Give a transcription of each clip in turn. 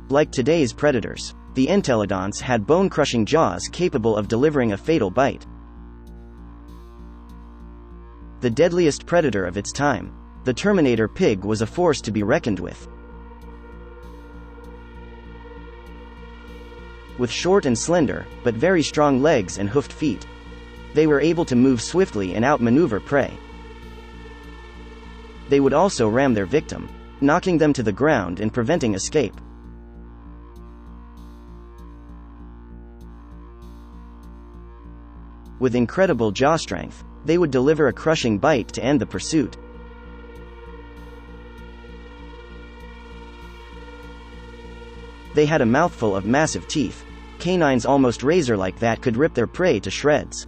Like today's predators, the entelodonts had bone-crushing jaws capable of delivering a fatal bite. The deadliest predator of its time, the Terminator pig was a force to be reckoned with. With short and slender, but very strong legs and hoofed feet, they were able to move swiftly and outmaneuver prey. They would also ram their victim, knocking them to the ground and preventing escape. With incredible jaw strength, they would deliver a crushing bite to end the pursuit. They had a mouthful of massive teeth, canines almost razor-like that could rip their prey to shreds.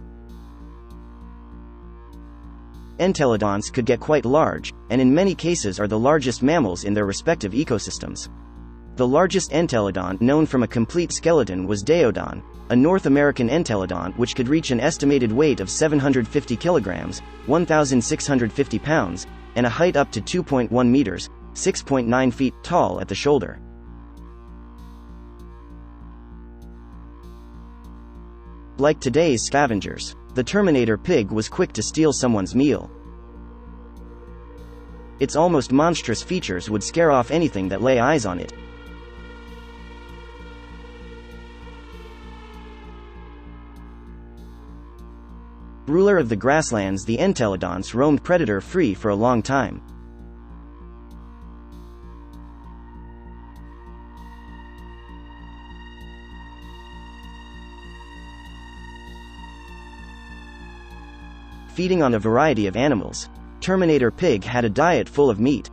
Entelodonts could get quite large, and in many cases are the largest mammals in their respective ecosystems. The largest entelodont known from a complete skeleton was Daeodon, a North American entelodont which could reach an estimated weight of 750 kilograms, 1,650 pounds, and a height up to 2.1 meters, 6.9 feet tall at the shoulder. Like today's scavengers, the Terminator pig was quick to steal someone's meal. Its almost monstrous features would scare off anything that lay eyes on it. Ruler of the grasslands, the entelodonts roamed predator-free for a long time. Feeding on a variety of animals, Terminator pig had a diet full of meat.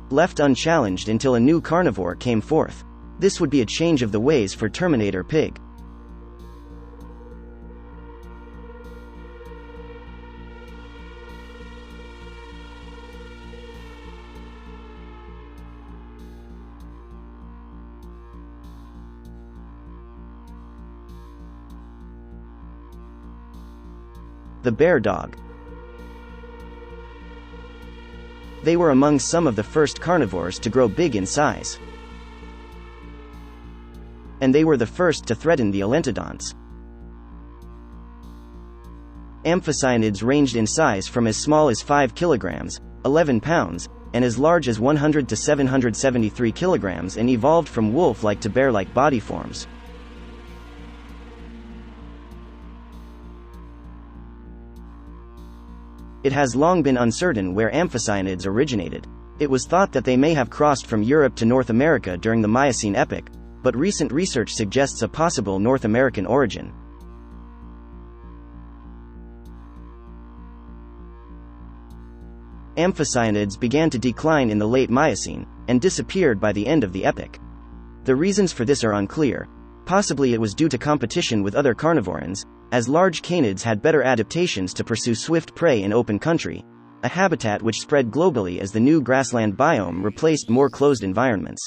Left unchallenged until a new carnivore came forth. This would be a change of the ways for Terminator pig. The bear dog. They were among some of the first carnivores to grow big in size. And they were the first to threaten the entelodonts. Amphicyonids ranged in size from as small as 5 kilograms, 11 pounds, and as large as 100 to 773 kilograms and evolved from wolf-like to bear-like body forms. It has long been uncertain where amphicyonids originated. It was thought that they may have crossed from Europe to North America during the Miocene epoch, but recent research suggests a possible North American origin. Amphicyonids began to decline in the late Miocene, and disappeared by the end of the epoch. The reasons for this are unclear. Possibly it was due to competition with other carnivores, as large canids had better adaptations to pursue swift prey in open country, a habitat which spread globally as the new grassland biome replaced more closed environments.